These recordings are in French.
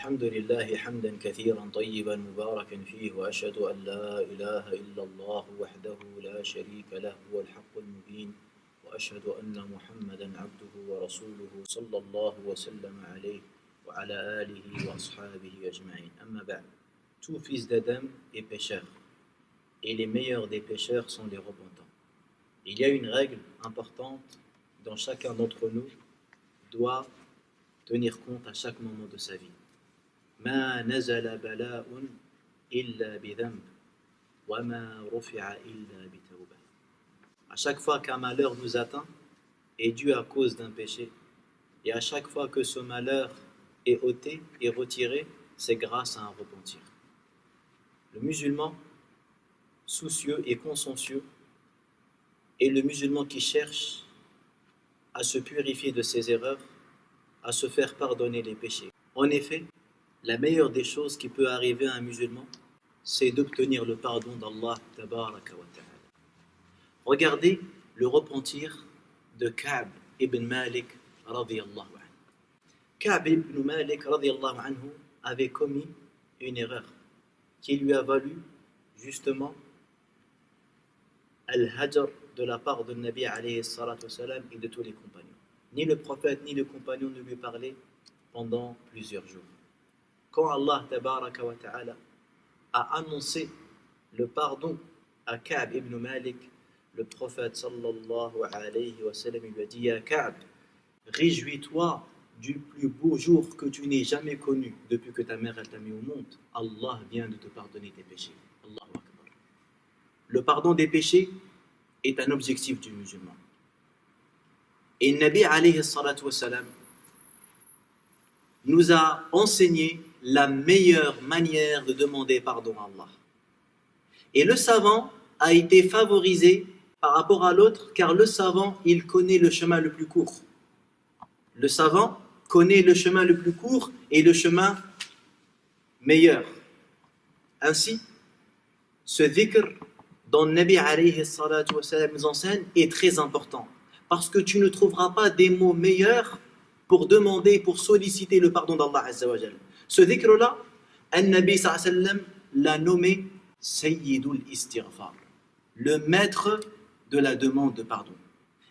الحمد لله حمدا كثيرا طيبا مباركا فيه وأشهد أن لا إله إلا الله وحده لا شريك له هو الحق المبين وأشهد أن محمدا عبده ورسوله صلى الله وسلم عليه وعلى آله وأصحابه أجمعين أما بعد. Tout fils d'Adam est pécheur et les meilleurs des pécheurs sont les repentants. Il y a une règle importante dont chacun d'entre nous doit tenir compte à chaque moment de sa vie. ما نزل بلاء إلا بذنب وما رفع إلا بتوبة. À chaque fois qu'un malheur nous atteint est dû à cause d'un péché, et à chaque fois que ce malheur est ôté et retiré, c'est grâce à un repentir. Le musulman soucieux et consciencieux est le musulman qui cherche à se purifier de ses erreurs, à se faire pardonner les péchés. En effet, la meilleure des choses qui peut arriver à un musulman, c'est d'obtenir le pardon d'Allah tabaraka wa ta'ala. Regardez le repentir de Ka'b ibn Malik radiyallahu anhu. Ka'b ibn Malik radiyallahu anhu avait commis une erreur qui lui a valu justement al-hajar de la part de Nabi alayhi salatu wasalam et de tous les compagnons. Ni le prophète ni le compagnon ne lui parlaient pendant plusieurs jours. Quand Allah tabaraka wa ta'ala a annoncé le pardon à Ka'b ibn Malik, le prophète sallallahu alayhi wa sallam lui a dit: Ya Ka'b, réjouis-toi du plus beau jour que tu n'aies jamais connu depuis que ta mère t'a mis au monde. Allah vient de te pardonner tes péchés. Allahu Akbar. Le pardon des péchés est un objectif du musulman. Et Nabi alayhi salatu wa salam nous a enseigné la meilleure manière de demander pardon à Allah. Et le savant a été favorisé par rapport à l'autre, car le savant, il connaît le chemin le plus court. Le savant connaît le chemin le plus court et le chemin meilleur. Ainsi, ce dhikr dont Nabi alayhi salatu wa salam nous enseigne est très important, parce que tu ne trouveras pas des mots meilleurs pour demander, pour solliciter le pardon d'Allah Azza wa Jal. Ce dhikr-là, An-Nabi sallallahu alayhi wa sallam l'a nommé Sayyidul Istighfar, le maître de la demande de pardon.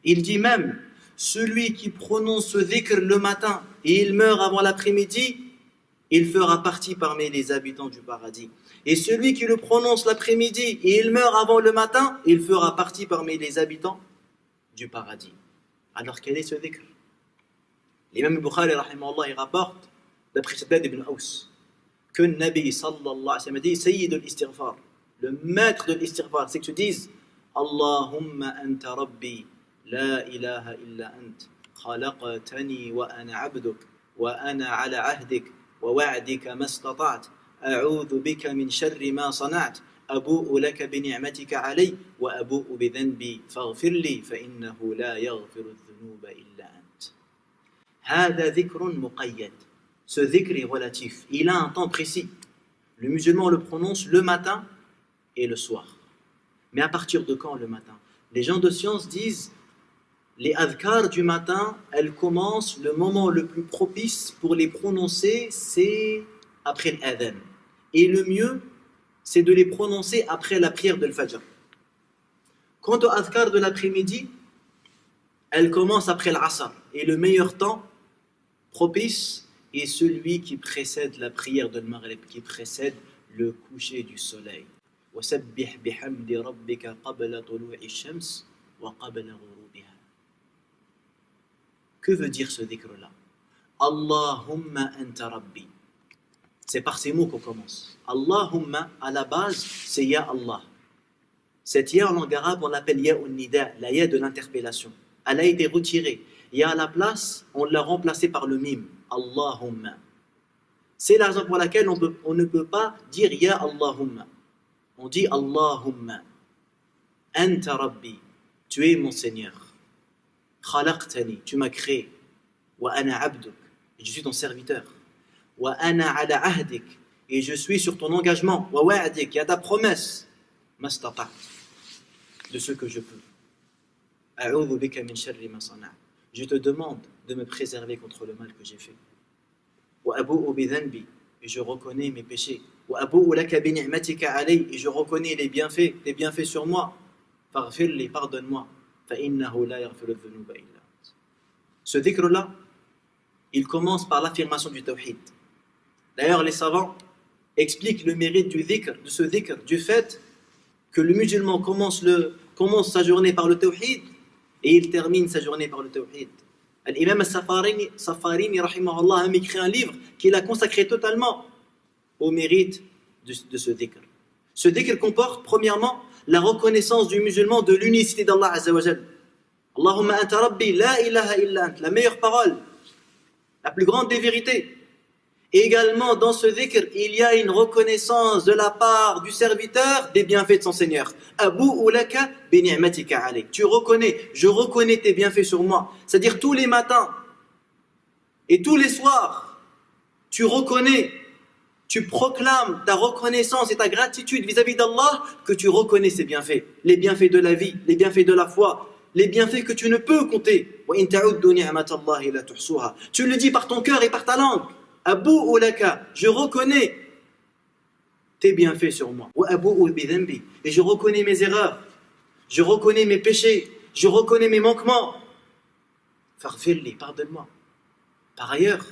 Il dit même, celui qui prononce ce dhikr le matin et il meurt avant l'après-midi, il fera partie parmi les habitants du paradis. Et celui qui le prononce l'après-midi et il meurt avant le matin, il fera partie parmi les habitants du paradis. Alors quel est ce dhikr? L'imam Bukhari rahimahullah il rapporte d'après Shaddad ibn Aus que Nabi sallallahu alayhi wa sallam a dit Sayyid al-Istighfar, le maître de l'istighfar, c'est que tu dises Allahumma anta rabbi la ilaha illa ant khalaqtani wa ana abduk wa ana ala ahdik wa wa'dika mastata'at a'udhu bika min sharri ma sana'at أبوء لك بنعمتك علي وأبوء بذنبي فاغفر لي فإنه لا يغفر الذنوب إلا أنت. هذا ذكر مقيد. Ce dhikr est relatif. Il a un temps précis. Le musulman le prononce le matin et le soir. Mais à partir de quand le matin? Les gens de science disent les adhkar du matin, elles commencent, le moment le plus propice pour les prononcer, c'est après l'adhan. Et le mieux, c'est de les prononcer après la prière de l'Fajr. Quant au adhkar de l'après-midi, elle commence après l'Asr. Et le meilleur temps propice est celui qui précède la prière de l'Maghrib, qui précède le coucher du soleil. وَسَبِّحْ بِحَمْدِ رَبِّكَ قَبْلَ طُلُوعِ الشَّمْسِ وَقَبْلَ غُرُوبِهَا. Que veut dire ce dhikr-là? Allahumma anta rabbi. C'est par ces mots qu'on commence. Allahumma, à la base, c'est Ya Allah. Cette Ya en langue arabe, on l'appelle Ya un-Nida, la Ya de l'interpellation. Elle a été retirée. Ya à la place, on l'a remplacée par le mime. Allahumma. C'est la raison pour laquelle on ne peut pas dire Ya Allahumma. On dit Allahumma. Anta Rabbi. Tu es mon Seigneur. Khalaqtani. Tu m'as créé. Wa ana abduk. Je suis ton serviteur. Wa ana ala ahdik. Et je suis sur ton engagement. Wa wa'adik. Il y a ta promesse. Mastata'at. De ce que je peux. A'udhu bika min sharri ma sana'at. Je te demande de me préserver contre le mal que j'ai fait. et je reconnais mes péchés. وأبوء لك بنعمتك علي, et je reconnais tes bienfaits sur moi. فاغفر لي, pardonne-moi. فإنه لا يغفر الذنوب إلا أنت. Ce dhikr-là, il commence par l'affirmation du tawhid. D'ailleurs, les savants expliquent le mérite de ce dhikr, du fait que le musulman commence sa journée par le tawhid et il termine sa journée par le tawhid. L'imam al-Safarini, rahimahullah, a écrit un livre qu'il a consacré totalement au mérite de ce dhikr. Ce dhikr comporte, premièrement, la reconnaissance du musulman de l'unicité d'Allah Azza wa Jal. Allahumma anta rabbi, la ilaha illa ant, la meilleure parole, la plus grande des vérités. Et également, dans ce dhikr, il y a une reconnaissance de la part du serviteur des bienfaits de son Seigneur. Abou laka bi ni'matika alayk. Je reconnais tes bienfaits sur moi. C'est-à-dire tous les matins et tous les soirs, tu proclames ta reconnaissance et ta gratitude vis-à-vis d'Allah, que tu reconnais ses bienfaits. Les bienfaits de la vie, les bienfaits de la foi, les bienfaits que tu ne peux compter. Tu le dis par ton cœur et par ta langue. Abou laka, je reconnais tes bienfaits sur moi. Et je reconnais mes erreurs, je reconnais mes péchés, je reconnais mes manquements. Faghfirli, pardonne-moi. Par ailleurs,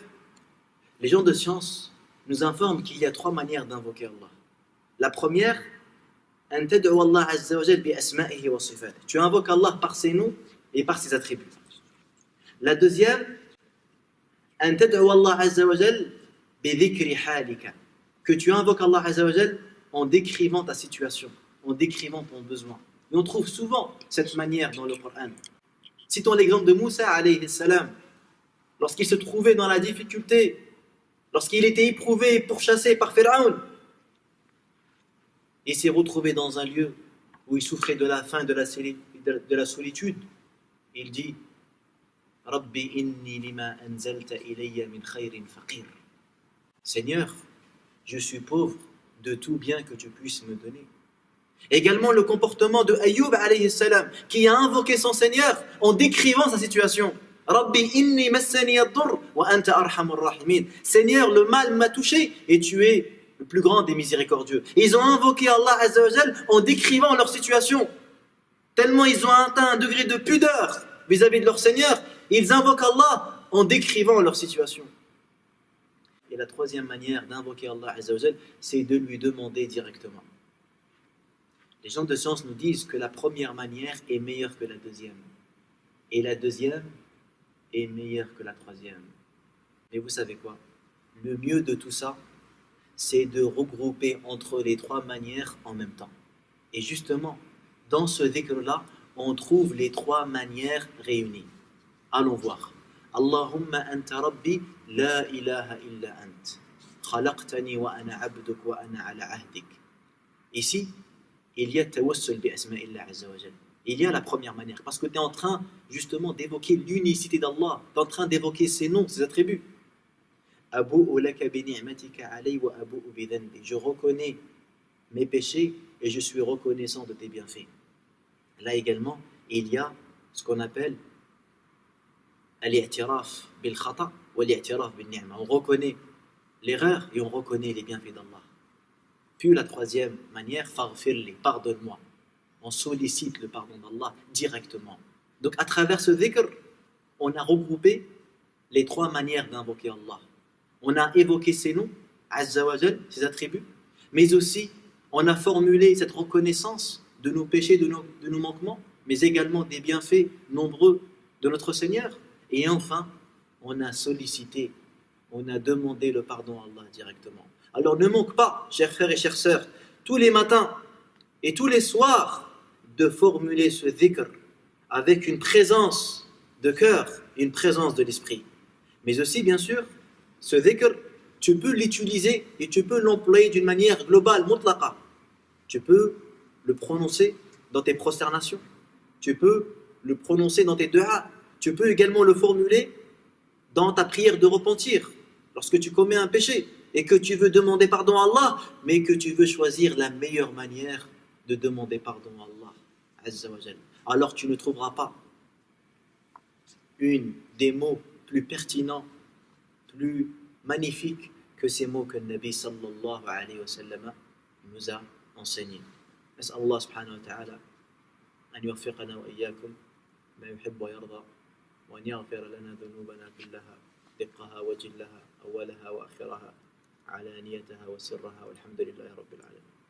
les gens de science nous informent qu'il y a 3 manières d'invoquer Allah. La première, an tad'u Allah azza wa jal bi asma'ihi wa sifatihi. Tu invoques Allah par ses noms et par ses attributs. La deuxième, an tad'u Allah azza wa jal bi dhikri halika. Que tu invoques Allah azza wa jal en décrivant ta situation, en décrivant ton besoin. Et on trouve souvent cette manière dans le Coran. Citons l'exemple de Moussa alayhi salam. Lorsqu'il se trouvait dans la difficulté, lorsqu'il était éprouvé et pourchassé par Pharaon, il s'est retrouvé dans un lieu où il souffrait de la faim, de la solitude. Il dit Rabbi inni lima anzalta ilayya min khayrin faqir. Seigneur, je suis pauvre de tout bien que tu puisses me donner. Également le comportement de Ayyub alayhi salam, qui a invoqué son Seigneur en décrivant sa situation. Rabbi inni massani ad-durr wa anta arhamur rahimin. Seigneur, le mal m'a touché et tu es le plus grand des miséricordieux. Et ils ont invoqué Allah Azza wa Jal en décrivant leur situation. Tellement ils ont atteint un degré de pudeur vis-à-vis de leur Seigneur, ils invoquent Allah en décrivant leur situation. Et la troisième manière d'invoquer Allah Azza wa Jal, c'est de lui demander directement. Les gens de science nous disent que la première manière est meilleure que la deuxième. Et la deuxième est meilleure que la troisième. Mais vous savez quoi? Le mieux de tout ça, c'est de regrouper entre les 3 manières en même temps. Et justement, dans ce dhikr-là, on trouve les 3 manières réunies. Allons voir. Allahumma anta rabbi, la ilaha illa ant. Khalaqtani wa ana abduk wa ana ala ahdik. Ici, il y a tawassul bi asma'illah azza wa jal. Il y a la première manière, parce que tu es en train justement d'évoquer l'unicité d'Allah, tu es en train d'évoquer ses noms, ses attributs. Abou'u laka bi ni'matika alay wa abou'u bi dhanbi. Je reconnais mes péchés et je suis reconnaissant de tes bienfaits. Là également, il y a ce qu'on appelle al-i'tiraf bil khata wa al-i'tiraf bin ni'ma. On reconnaît l'erreur et on reconnaît les bienfaits d'Allah. Puis la troisième manière, faghfirli, pardonne-moi. On sollicite le pardon d'Allah directement. Donc à travers ce dhikr, on a regroupé les 3 manières d'invoquer Allah. On a évoqué ses noms, Azza wa Jal, ses attributs, mais aussi on a formulé cette reconnaissance de nos péchés, de nos manquements, mais également des bienfaits nombreux de notre Seigneur. Et enfin, on a sollicité, on a demandé le pardon à Allah directement. Alors ne manque pas, chers frères et chères sœurs, tous les matins et tous les soirs, de formuler ce dhikr avec une présence de cœur et une présence de l'esprit. Mais aussi, bien sûr, ce dhikr, tu peux l'utiliser et tu peux l'employer d'une manière globale, mutlaqa. Tu peux le prononcer dans tes prosternations, tu peux le prononcer dans tes du'a, tu peux également le formuler dans ta prière de repentir, lorsque tu commets un péché et que tu veux demander pardon à Allah, mais que tu veux choisir la meilleure manière de demander pardon à Allah Azza wa Jal. Alors tu ne trouveras pas des mots plus pertinents, plus magnifiques que ces mots que le Nabi sallallahu alayhi wa sallam nous a enseignés. نسأل الله سبحانه وتعالى أن يوفقنا وإياكم ما يحب ويرضى وأن يغفر لنا ذنوبنا كلها دقها وجلها أولها وآخرها علانيتها وسرها والحمد لله رب العالمين.